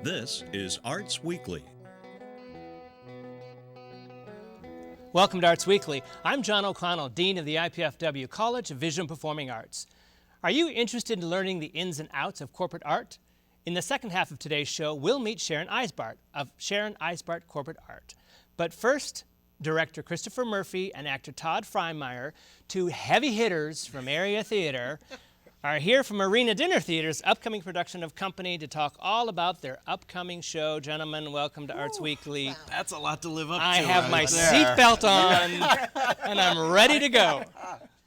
This is Arts Weekly. Welcome to Arts Weekly. I'm John O'Connell, Dean of the IPFW College of Visual and Performing Arts. Are you interested in learning the ins and outs of corporate art? In the second half of today's show, we'll meet Sharon Eisbart of Sharon Eisbart Corporate Art. But first, director Christopher Murphy and actor Todd Freimeyer, two heavy hitters from area theater, are here from Arena Dinner Theater's upcoming production of Company to talk all about their upcoming show. Gentlemen, welcome to Arts Weekly. Wow. That's a lot to live up to. I have my seatbelt on, and I'm ready to go.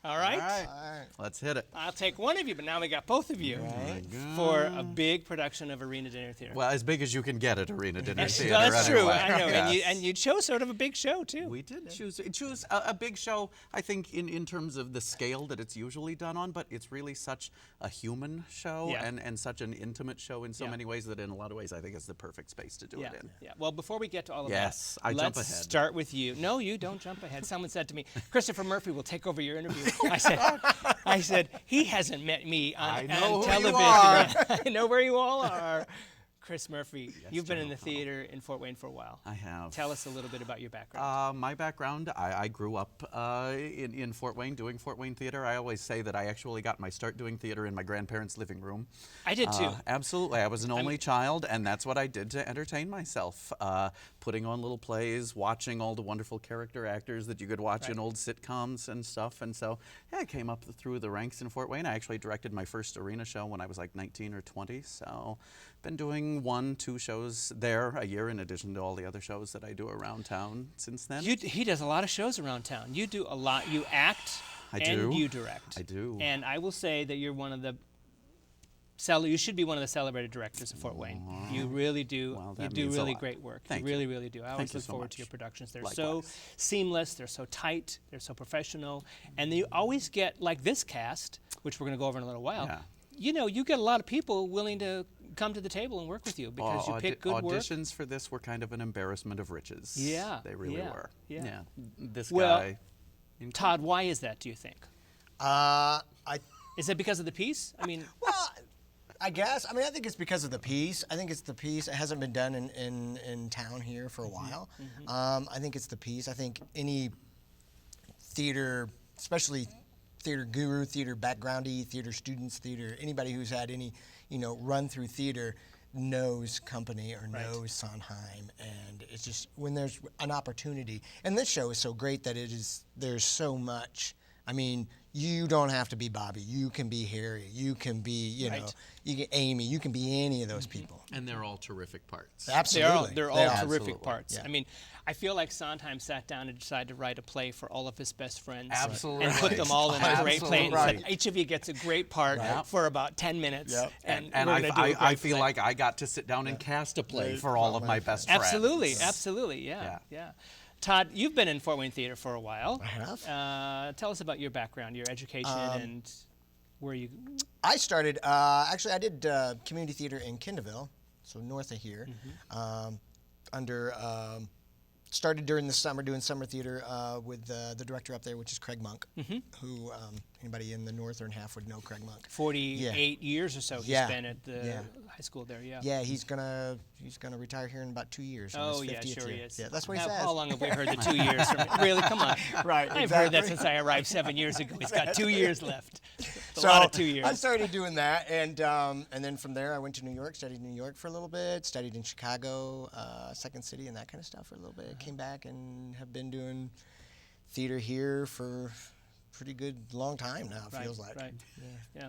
All right? All right. Let's hit it. I'll take one of you, but now we got both of you for a big production of Arena Dinner Theater. Well, as big as you can get at Arena Dinner Theater. Well, that's anyway. true. I know. Yes. And you chose sort of a big show, too. We did choose a big show, I think, in terms of the scale that it's usually done on, but it's really such a human show and such an intimate show in so many ways that in a lot of ways I think it's the perfect space to do it in. Yeah. Well, before we get to all of that, let's jump ahead. Start with you. No, you don't jump ahead. Someone said to me, Christopher Murphy will take over your interview. I said, he hasn't met me on television. I know where you all are. Chris Murphy, you've been in the theater in Fort Wayne for a while. I have. Tell us a little bit about your background. My background, I grew up in Fort Wayne doing Fort Wayne theater. I always say that I actually got my start doing theater in my grandparents' living room. I did too. Absolutely. I was an only child, and that's what I did to entertain myself. Putting on little plays, watching all the wonderful character actors that you could watch in old sitcoms and stuff. And so, I came up through the ranks in Fort Wayne. I actually directed my first arena show when I was like 19 or 20. So, been doing 1-2 shows there a year in addition to all the other shows that I do around town since then. He does a lot of shows around town. You do a lot. You act you direct. I do. And I will say that you're one of the you should be one of the celebrated directors of Fort Wayne. You really do. Well, you do really great work. Thank you really, really do. I always look forward to your productions. They're so seamless. They're so tight. They're so professional. And you always get, like this cast, which we're going to go over in a little while, you know, you get a lot of people willing to come to the table and work with you because you pick good work. Auditions for this were kind of an embarrassment of riches. Yeah. They really were. Yeah. This guy. Well, Todd, why is that, do you think? Is it because of the piece? I mean... Well, I guess. I mean, I think it's because of the piece. I think it's the piece. It hasn't been done in town here for a while. I think it's the piece. I think any theater, especially theater guru, theater backgroundy, theater students, theater, anybody who's had any, run through theater knows Company or knows Sondheim. And it's just when there's an opportunity. And this show is so great that there's so much. I mean, you don't have to be Bobby. You can be Harry. You can be, you can Amy. You can be any of those people. And they're all terrific parts. Absolutely. They're all terrific parts. Yeah. I mean, I feel like Sondheim sat down and decided to write a play for all of his best friends. Absolutely. And put them all in a great play and said, each of you gets a great part for about 10 minutes. Yep. And I feel like I got to sit down and cast a play for all of my best friends. Absolutely. Yeah. Todd, you've been in Fort Wayne Theater for a while. I have. Tell us about your background, your education, and where you... I started, actually I did community theater in Kendallville, so north of here, started during the summer doing summer theater with the director up there, which is Craig Monk, who anybody in the northern half would know Craig Monk. 48 years or so he's been at the high school there, Yeah, he's gonna retire here in about 2 years. Oh, yeah, sure he is. Yeah, that's what he says. How long have we heard the 2 years from him? Really, come on. Right, I've heard that since I arrived 7 years ago. He's got 2 years left. A lot of 2 years. I started doing that, and then from there I went to New York, studied in New York for a little bit, studied in Chicago, Second City and that kind of stuff for a little bit. Came back and have been doing theater here for pretty good long time now, it feels like. Yeah.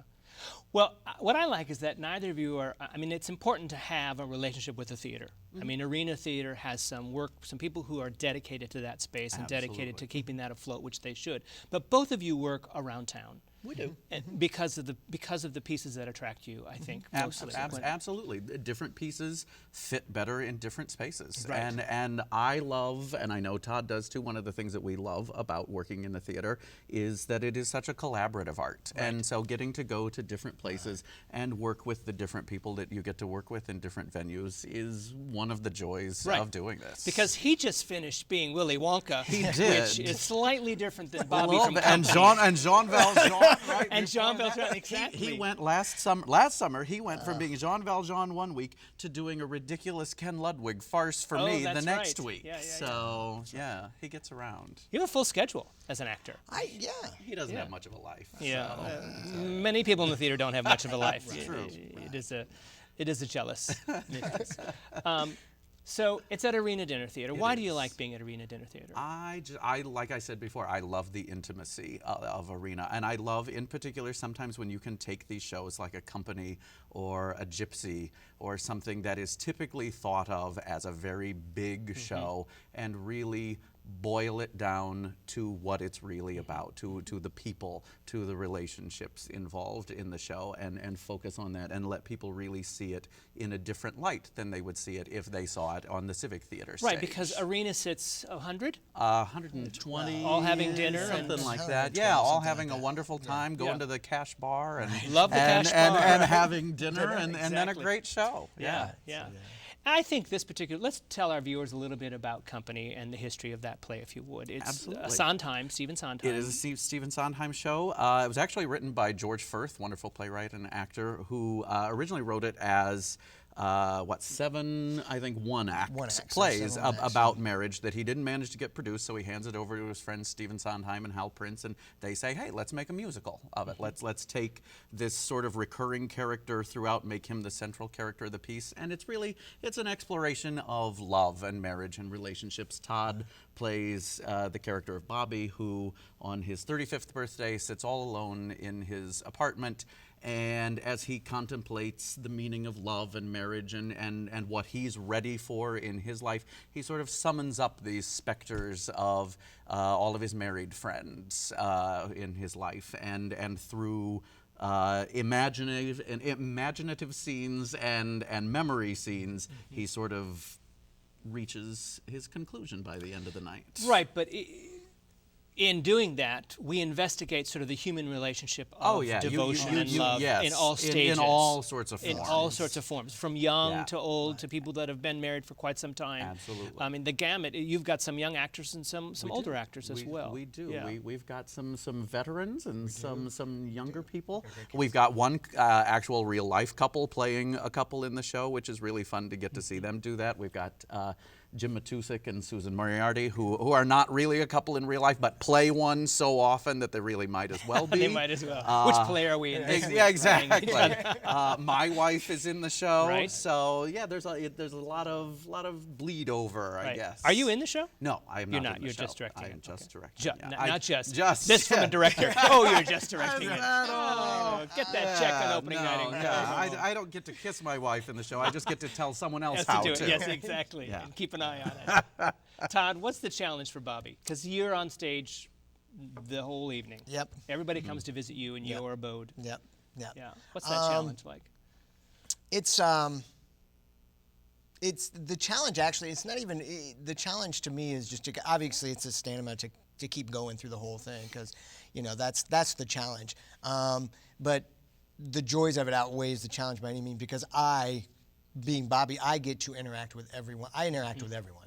Well, what I like is that neither of you are, I mean, it's important to have a relationship with the theater. I mean, Arena Theater has some people who are dedicated to that space and dedicated to keeping that afloat, which they should. But both of you work around town. We do. And because of the pieces that attract you, I think, mostly. Absolutely. Different pieces fit better in different spaces. And I love, and I know Todd does too, one of the things that we love about working in the theater is that it is such a collaborative art. And so getting to go to different places and work with the different people that you get to work with in different venues is one of the joys of doing this. Because he just finished being Willy Wonka. He did. Which is slightly different than Bobby from and Company. Jean Valjean Right And Jean before Valjean, that, exactly. He went last summer. He went from being Jean Valjean one week to doing a ridiculous Ken Ludwig farce for Oh, me the that's next right. week. Yeah, yeah, yeah. So yeah, he gets around. You have a full schedule as an actor. Yeah. He doesn't Yeah. have much of a life. Yeah, so. many people in the theater don't have much of a life. True. It is a jealous. So it's at Arena Dinner Theater. Why do you like being at Arena Dinner Theater? I like I said before, I love the intimacy of Arena, and I love, in particular, sometimes when you can take these shows like a company or a gypsy or something that is typically thought of as a very big show and really boil it down to what it's really about, to the people, to the relationships involved in the show, and focus on that and let people really see it in a different light than they would see it if they saw it on the Civic Theater stage. Right, because Arena sits 100? 120. All having dinner something and- like that. Yeah, all having a wonderful time, going to the cash bar and Love the cash bar. and having dinner and then a Exactly. great show. Yeah. I think this particular, let's tell our viewers a little bit about Company and the history of that play, if you would. It's Absolutely. Sondheim, Stephen Sondheim. It is a Stephen Sondheim show. It was actually written by George Firth, wonderful playwright and actor, who originally wrote it as seven, I think, one-act plays seven acts, about marriage that he didn't manage to get produced, so he hands it over to his friends Stephen Sondheim and Hal Prince, and they say, hey, let's make a musical of it. Let's take this sort of recurring character throughout, make him the central character of the piece, and it's an exploration of love and marriage and relationships. Todd plays the character of Bobby, who on his 35th birthday sits all alone in his apartment, and as he contemplates the meaning of love and marriage and what he's ready for in his life, he sort of summons up these specters of all of his married friends in his life, and through imaginative scenes and memory scenes, he sort of reaches his conclusion by the end of the night. Right, but in doing that, we investigate sort of the human relationship of devotion and love in all stages. In all sorts of forms. In all sorts of forms, from young to old to people that have been married for quite some time. Absolutely. I mean, the gamut. You've got some young actors and some older actors as well. We do. Yeah. We've got some veterans and some younger people. We've got one actual real life couple playing a couple in the show, which is really fun to get to see them do that. We've got Jim Matusik and Susan Moriarty, who are not really a couple in real life, but play one so often that they really might as well be. They might as well. Which play are we in? Yeah, exactly. My wife is in the show, Right. so yeah, there's a lot of bleed over, I Right. guess. Are you in the show? No, I am You're not. not. In the You're show. just directing I am it. just Okay. directing. Not just. Just. This from a director. Oh, you're just directing it. Oh, Get that check on opening no, night. yeah, I don't get to kiss my wife in the show. I just get to tell someone else Has how to do it. to. Yes, exactly. Yeah. And keep an eye on it. Todd, what's the challenge for Bobby? Because you're on stage the whole evening. Yep. Everybody comes to visit you in your abode. Yep. Yep. Yeah. What's that challenge like? It's the challenge. Actually, it's not even the challenge to me is just to obviously it's a stamina to keep going through the whole thing because that's the challenge. But the joys of it outweighs the challenge by any means because being Bobby, I get to interact with everyone. I interact with everyone.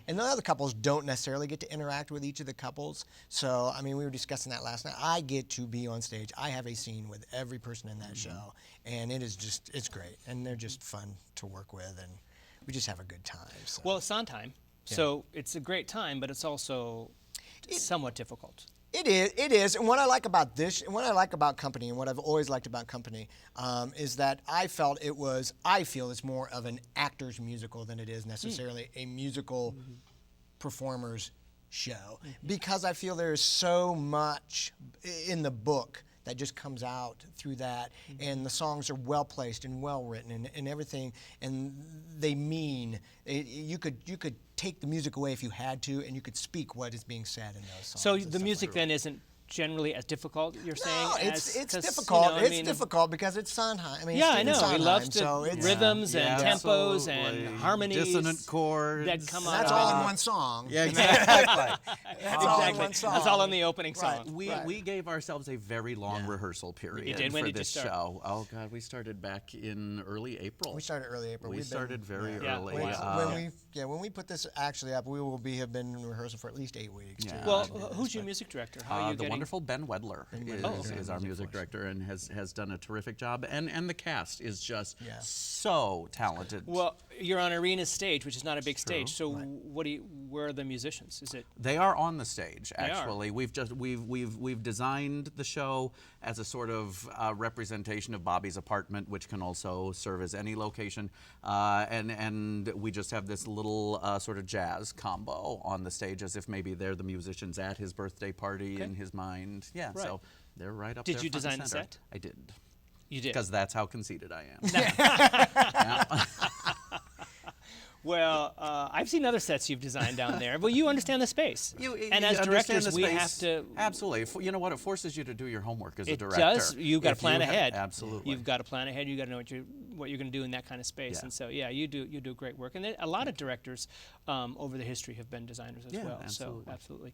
And the other couples don't necessarily get to interact with each of the couples. So, I mean, we were discussing that last night. I get to be on stage. I have a scene with every person in that show. And it's great. And they're just fun to work with. And we just have a good time. So. Well, it's Sondheim, so it's a great time, but it's also somewhat difficult. It is. And what I like about this, and what I like about Company, and what I've always liked about Company, is that I feel it's more of an actor's musical than it is necessarily a musical performer's show. Because I feel there is so much in the book that just comes out through that, and the songs are well placed and well written, and everything, and they mean. You could take the music away if you had to, and you could speak what is being said in those songs. So the music then isn't generally as difficult, you're saying? No, it's 'cause, difficult. I mean, difficult because it's Sondheim. I mean, Yeah, I Stephen know. He Sondheim, loves so it's, rhythms and tempos absolutely. and harmonies. Dissonant chords. that come That's out. all in one song. Yeah, exactly. That's all in Exactly. one song. That's all in the opening Right. song. We gave ourselves a very long rehearsal period You did? When for did you this start? show. Oh God, we started back in early April. We started early April. We We've been- started very Yeah. early. when we put this actually up, we will have been in rehearsal for at least 8 weeks. Yeah. too. Well, who's your music director? How are you The getting wonderful Ben Wedler is our music director and has done a terrific job. And the cast is just so talented. Well, you're on Arena's stage, which is not a big stage. So where are the musicians? Is it? They are on the stage, actually. We've designed the show as a sort of representation of Bobby's apartment, which can also serve as any location. And we just have this little sort of jazz combo on the stage, as if maybe they're the musicians at his birthday party in his mind. Yeah, so they're right up there. Did you front and design the center. set? I did. You did? Because that's how conceited I am. Well, I've seen other sets you've designed down there. Well, you understand the space. And as directors, we have to... Absolutely. You know what? It forces you to do your homework as a director. It does. You've got to plan ahead. Absolutely. You've got to plan ahead. You've got to know what you're going to do in that kind of space. And so, you do great work. And a lot of directors over the history have been designers as well. Absolutely. So, absolutely.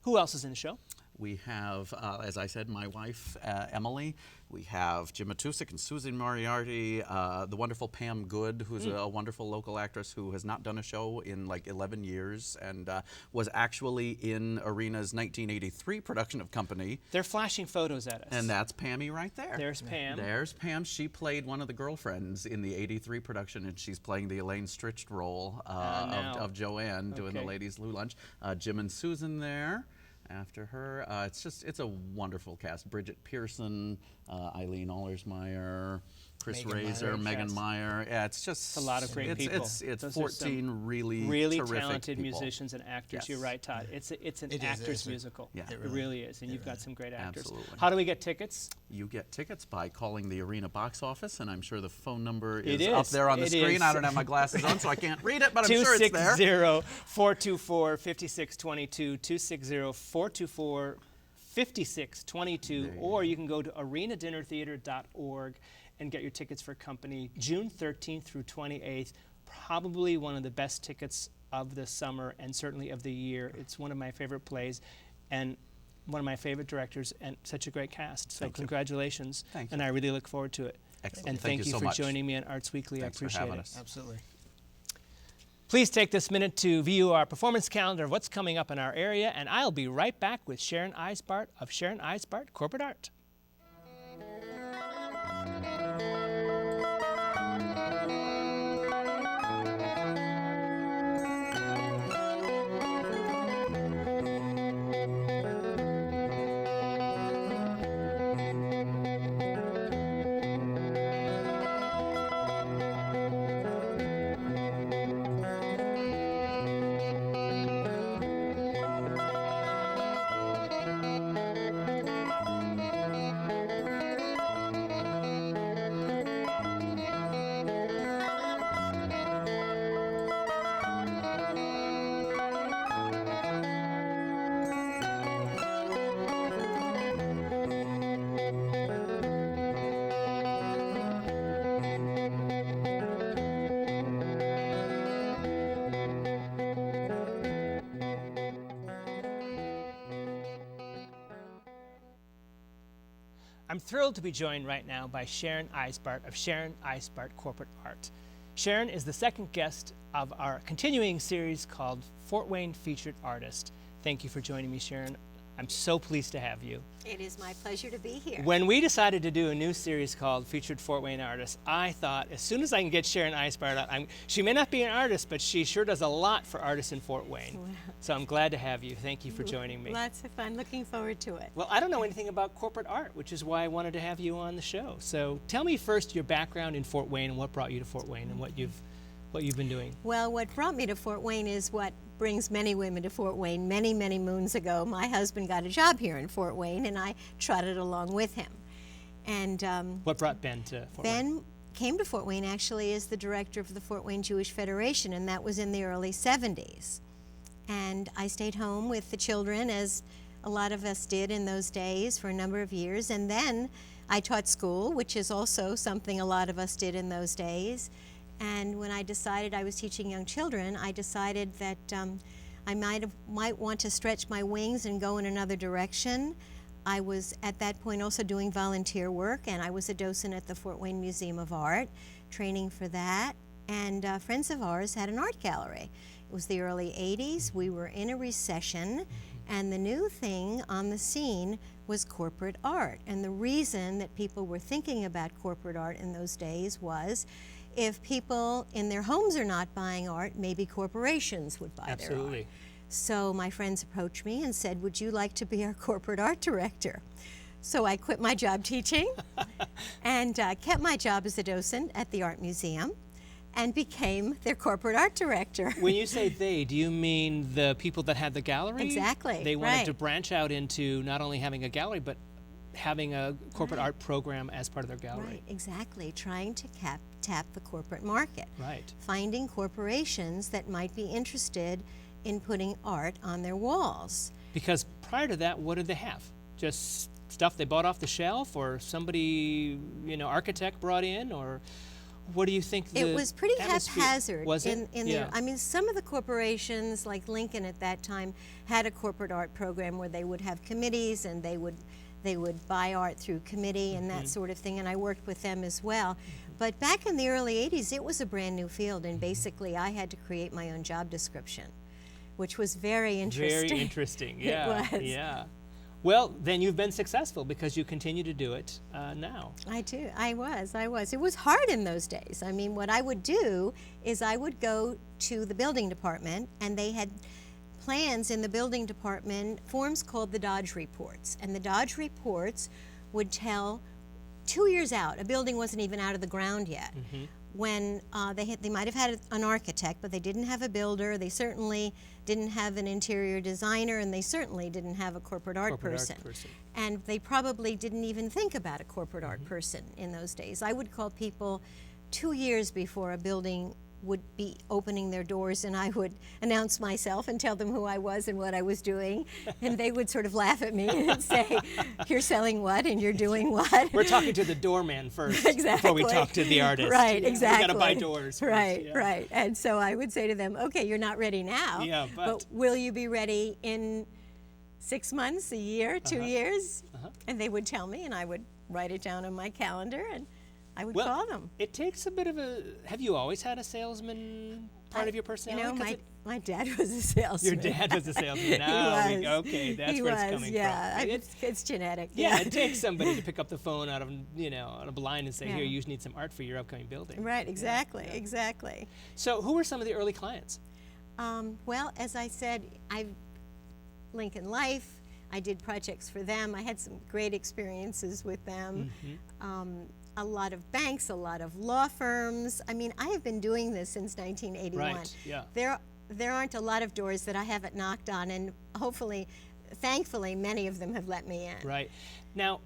Who else is in the show? We have, as I said, my wife, Emily. We have Jim Matusik and Susan Moriarty, the wonderful Pam Good, who's a wonderful local actress who has not done a show in like 11 years and was actually in Arena's 1983 production of Company. They're flashing photos at us. And that's Pammy right there. There's Pam. There's Pam. She played one of the girlfriends in the 83 production, and she's playing the Elaine Stritched role of Joanne doing the ladies' Lou Lunch. Jim and Susan there. After her, it's a wonderful cast. Bridget Pearson, Eileen Allersmeyer, Chris Razor, Megan Meyer. Yeah, it's just a lot of great people. It's 14 really terrific talented people. musicians and actors. Yes. You're right, Todd. It's an actors musical. Yeah. It really is, and you've got some great actors. Absolutely. How do we get tickets? You get tickets by calling the Arena box office, and I'm sure the phone number is up there on the screen. I don't have my glasses on, so I can't read it, but I'm sure it's there. 260-424-5622, 260-424-5622, or you can go to arenadinnertheater.org and get your tickets for Company June 13th through 28th. Probably one of the best tickets of the summer and certainly of the year. It's one of my favorite plays and one of my favorite directors and such a great cast. So congratulations. Thank you. And I really look forward to it. Excellent. And thank you so for much. joining me on Arts Weekly. Thanks I appreciate for having it. us. Absolutely. Please take this minute to view our performance calendar of what's coming up in our area, and I'll be right back with Sharon Eisbart of Sharon Eisbart Corporate Art. I'm thrilled to be joined right now by Sharon Eisbart of Sharon Eisbart Corporate Art. Sharon is the second guest of our continuing series called Fort Wayne Featured Artist. Thank you for joining me, Sharon. I'm so pleased to have you. It is my pleasure to be here. When we decided to do a new series called Featured Fort Wayne Artists, I thought as soon as I can get Sharon Eisbart, she may not be an artist, but she sure does a lot for artists in Fort Wayne. Wow. So I'm glad to have you. Thank you for joining me. Lots of fun. Looking forward to it. Well, I don't know anything about corporate art, which is why I wanted to have you on the show. So tell me first your background in Fort Wayne and what brought you to Fort Wayne and what you've been doing. Well, what brought me to Fort Wayne is what brings many women to Fort Wayne. Many, many moons ago, my husband got a job here in Fort Wayne, and I trotted along with him. And what brought Ben to Fort Wayne? Ben came to Fort Wayne actually as the director of the Fort Wayne Jewish Federation, and that was in the early 70s. And I stayed home with the children, as a lot of us did in those days, for a number of years. And then I taught school, which is also something a lot of us did in those days. And when I decided I was teaching young children, I decided that I might want to stretch my wings and go in another direction. I was at that point also doing volunteer work, and I was a docent at the Fort Wayne Museum of Art, training for that. And friends of ours had an art gallery. It was the early 80s. We were in a recession, And the new thing on the scene was corporate art. And the reason that people were thinking about corporate art in those days was if people in their homes are not buying art, maybe corporations would buy their art. Absolutely. So my friends approached me and said, would you like to be our corporate art director? So I quit my job teaching and kept my job as a docent at the art museum and became their corporate art director. When you say they, do you mean the people that had the gallery? Exactly, They wanted to right. branch out into not only having a gallery, but having a corporate art program as part of their gallery. Right, exactly. Trying to tap the corporate market. Right. Finding corporations that might be interested in putting art on their walls. Because prior to that, what did they have? Just stuff they bought off the shelf, or somebody, architect brought in, or what do you think? It was pretty atmosphere- haphazard. Was it? There. I mean, some of the corporations, like Lincoln at that time, had a corporate art program where they would have committees and they would buy art through committee and that sort of thing, and I worked with them as well. But back in the early 80s, it was a brand new field, and basically I had to create my own job description, which was very interesting. Very interesting. Yeah. It was. Yeah. Well, then you've been successful because you continue to do it now. I do. I was. It was hard in those days. I mean, what I would do is I would go to the building department, and they had plans in the building department, forms called the Dodge Reports. And the Dodge Reports would tell 2 years out, a building wasn't even out of the ground yet, when they might have had an architect, but they didn't have a builder, they certainly didn't have an interior designer, and they certainly didn't have a corporate art person. And they probably didn't even think about a corporate art person in those days. I would call people 2 years before a building would be opening their doors, and I would announce myself and tell them who I was and what I was doing, and they would sort of laugh at me and say, you're selling what and you're doing what? We're talking to the doorman first Exactly. before we talk to the artist. Right, Yeah, exactly. We got to buy doors first. Right, Yeah. right. And so I would say to them, okay, you're not ready now, Yeah, but will you be ready in 6 months, a year, 2 years? And they would tell me, and I would write it down on my calendar, and I would Well, call them. it takes a bit of a. Have you always had a salesman part of your personality? 'Cause My dad was a salesman. your dad was a salesman. He was. Okay, that's He where it's was, coming yeah. from. It's genetic. Yeah, it takes somebody to pick up the phone out of on a blind and say, "Here, you need some art for your upcoming building." Right, exactly, exactly. So, who were some of the early clients? Well, as I said, Lincoln Life, I did projects for them. I had some great experiences with them. A lot of banks, a lot of law firms. I mean, I have been doing this since 1981. Right, yeah. There aren't a lot of doors that I haven't knocked on, and hopefully, thankfully, many of them have let me in. Right. Now,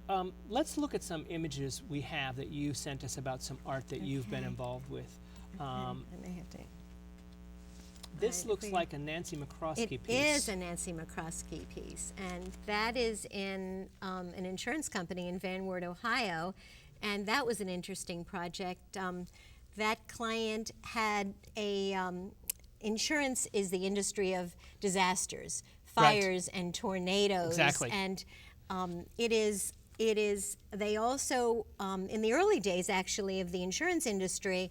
let's look at some images we have that you sent us about some art that you've been involved with. I may have to. This Right, looks we- like a Nancy McCroskey It piece. is a Nancy McCroskey piece, and that is in an insurance company in Van Wert, Ohio, and that was an interesting project. That client had a insurance is the industry of disasters, Right. fires and tornadoes, Exactly. and it is. They also in the early days, actually, of the insurance industry.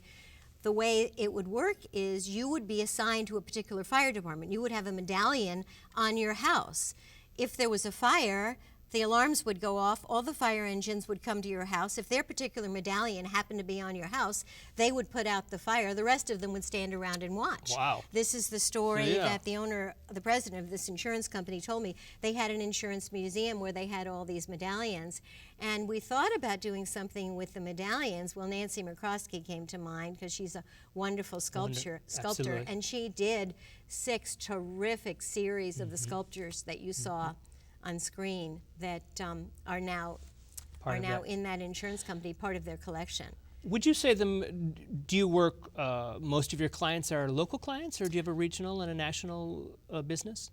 The way it would work is you would be assigned to a particular fire department. You would have a medallion on your house. If there was a fire, the alarms would go off, all the fire engines would come to your house. If their particular medallion happened to be on your house, they would put out the fire. The rest of them would stand around and watch. Wow. This is the story Yeah. that the president of this insurance company told me. They had an insurance museum where they had all these medallions. And we thought about doing something with the medallions. Well, Nancy McCroskey came to mind because she's a wonderful sculptor, absolutely. and she did 6 terrific series of the sculptures that you saw on screen that are now Part of that. in that insurance company, part of their collection. Would you say do you work, most of your clients are local clients, or do you have a regional and a national business?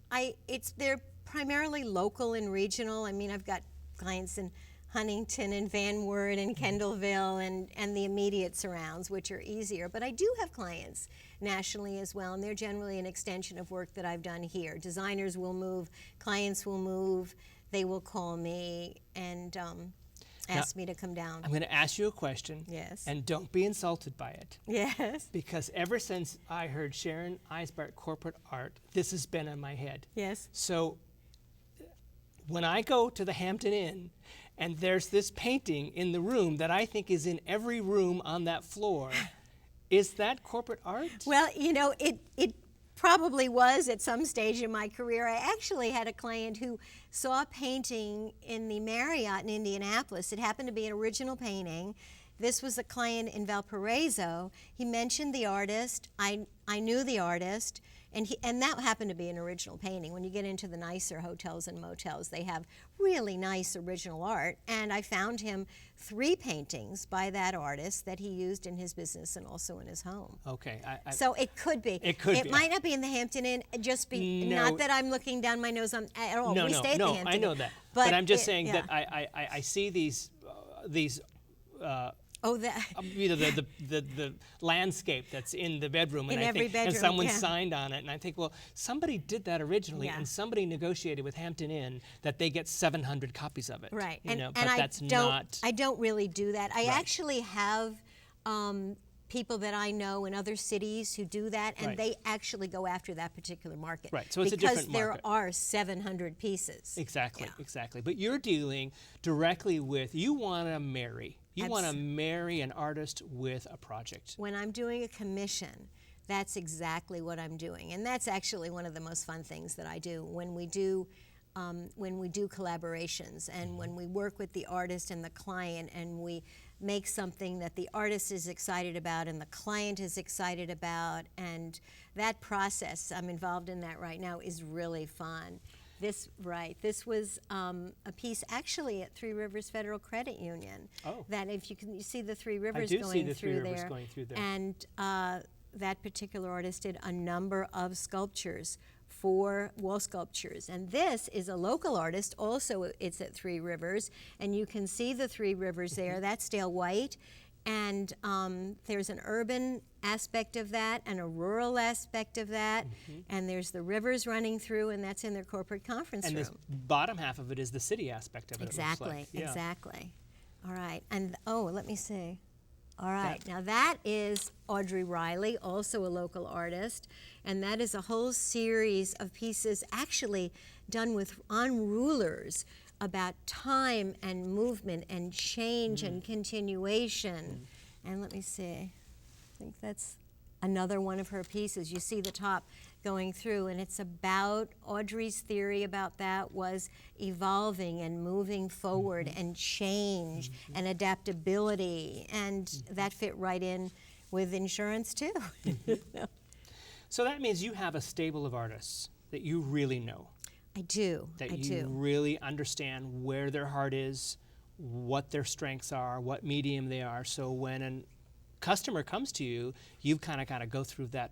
They're primarily local and regional. I mean, I've got clients in Huntington and Van Wert and Kendallville and the immediate surrounds, which are easier. But I do have clients nationally as well, and they're generally an extension of work that I've done here. Designers will move, clients will move, they will call me and ask me to come down. I'm going to ask you a question. Yes. And don't be insulted by it. Yes, Because ever since I heard Sharon Eisbart corporate art, this has been in my head. yes. So when I go to the Hampton Inn and there's this painting in the room that I think is in every room on that floor, is that corporate art? Well, you know, it probably was at some stage in my career. I actually had a client who saw a painting in the Marriott in Indianapolis. It happened to be an original painting. This was a client in Valparaiso. He mentioned the artist. I knew the artist, and that happened to be an original painting. When you get into the nicer hotels and motels, they have really nice original art. And I found him 3 paintings by that artist that he used in his business and also in his home. Okay. So it could be. It could be. It might not be in the Hampton Inn. Just be not that I'm looking down my nose on at all. No, we stay at the Hampton I know Inn. that. But I'm just it- saying yeah. that I see these Oh, that. you know, the landscape that's in the bedroom, In and I every think, and bedroom, someone yeah. signed on it, and I think, well, somebody did that originally, Yeah. and somebody negotiated with Hampton Inn that they get 700 copies of it. Right, You know, and but that's not. I don't really do that. I actually have people that I know in other cities who do that, and Right. they actually go after that particular market. Right, so it's a because different there market. are 700 pieces. Exactly, Yeah. exactly. But you're dealing directly with, you want to marry. You want to marry an artist with a project. When I'm doing a commission, that's exactly what I'm doing, and that's actually one of the most fun things that I do when we do collaborations and when we work with the artist and the client and we make something that the artist is excited about and the client is excited about, and that process, I'm involved in that right now, is really fun. This was a piece actually at Three Rivers Federal Credit Union. Oh. That if you see the Three Rivers do going see the through Three Rivers there, going through there. and that particular artist did a number of sculptures for wall sculptures, and this is a local artist. Also, it's at Three Rivers, and you can see the Three Rivers there. That's Dale White. And there's an urban aspect of that and a rural aspect of that. And there's the rivers running through, and that's in their corporate conference And room. this bottom half of it is the city aspect of it. Exactly, it looks like. Yeah. exactly. All right, and let me see. All right, now that is Audrey Riley, also a local artist, and that is a whole series of pieces actually done on rulers about time and movement and change and continuation. And let me see, I think that's another one of her pieces. You see the top going through, and it's about Audrey's theory about that was evolving and moving forward and change and adaptability, and that fit right in with insurance too. So that means you have a stable of artists that you really know. I do. That I you do. really understand where their heart is, what their strengths are, what medium they are. So when a customer comes to you, you've kind of got to go through that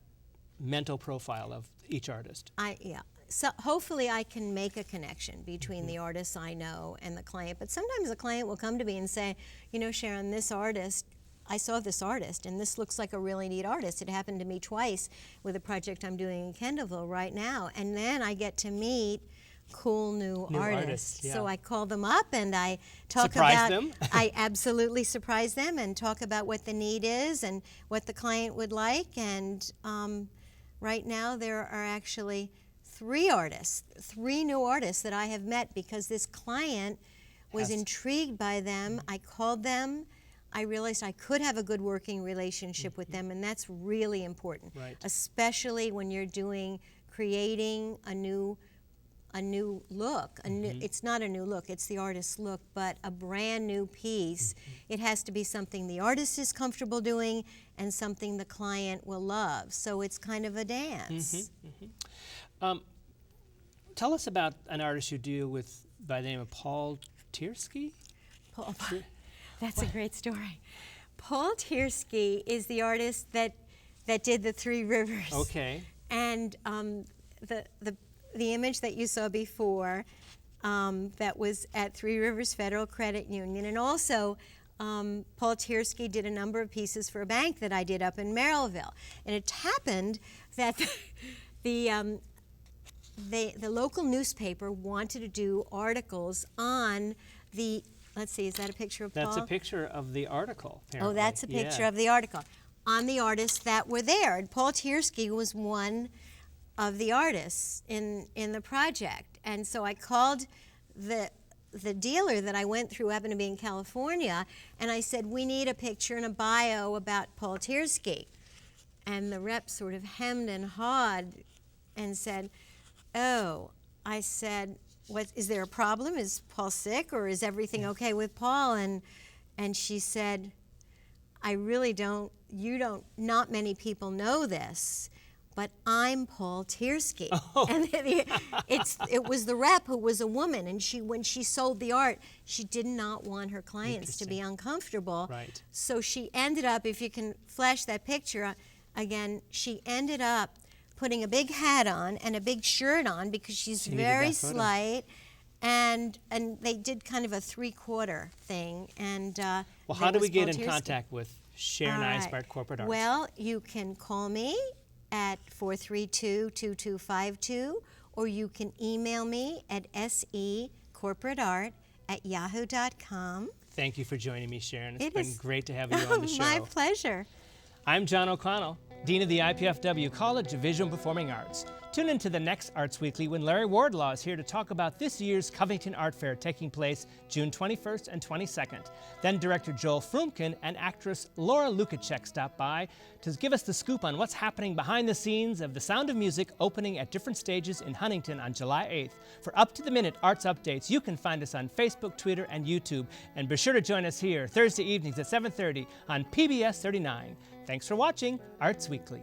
mental profile of each artist. Yeah. So hopefully I can make a connection between the artists I know and the client. But sometimes the client will come to me and say, you know, Sharon, this artist, I saw this artist, and this looks like a really neat artist. It happened to me twice with a project I'm doing in Kendallville right now. And then I get to meet cool new artists. yeah. So I call them up and I talk Surprise about them? I absolutely surprise them and talk about what the need is and what the client would like. And right now there are actually 3 new artists that I have met because this client was intrigued by them. I called them. I realized I could have a good working relationship with them, and that's really important, Right. especially when you're creating a new look. It's not a new look, it's the artist's look, but a brand new piece. It has to be something the artist is comfortable doing and something the client will love. So it's kind of a dance. Tell us about an artist you deal with by the name of Paul Turski. That's a great story. Paul Turski is the artist that did the Three Rivers. Okay. And the image that you saw before, that was at Three Rivers Federal Credit Union, and also Paul Turski did a number of pieces for a bank that I did up in Merrillville. And it happened that the local newspaper wanted to do articles on the. Let's see, is that a picture of Paul? That's a picture of the article, apparently. Oh, that's a picture Yeah. of the article. On the artists that were there. And Paul Turski was one of the artists in the project. And so I called the dealer that I went through happened to be in California, and I said, we need a picture and a bio about Paul Turski. And the rep sort of hemmed and hawed and said, oh, I said, what, is there a problem? Is Paul sick, or is everything okay with Paul? And she said, I really don't, not many people know this, but I'm Paul Turski. Oh. And it was the rep who was a woman, and when she sold the art, she did not want her clients to be uncomfortable. Right. So she ended up, if you can flash that picture again, she ended up putting a big hat on and a big shirt on because she's very slight. And they did kind of a 3/4 thing. And well, how do we get in contact with Sharon Eisbart Corporate Arts? Well, you can call me at 432-2252, or you can email me at secorporateart@yahoo.com. Thank you for joining me, Sharon. It's It been is great to have you on the show. My pleasure. I'm John O'Connell, Dean of the IPFW College of Visual and Performing Arts. Tune in to the next Arts Weekly when Larry Wardlaw is here to talk about this year's Covington Art Fair taking place June 21st and 22nd. Then director Joel Frumkin and actress Laura Lukacek stop by to give us the scoop on what's happening behind the scenes of The Sound of Music opening at different stages in Huntington on July 8th. For up-to-the-minute arts updates, you can find us on Facebook, Twitter, and YouTube. And be sure to join us here Thursday evenings at 7:30 on PBS 39. Thanks for watching Arts Weekly.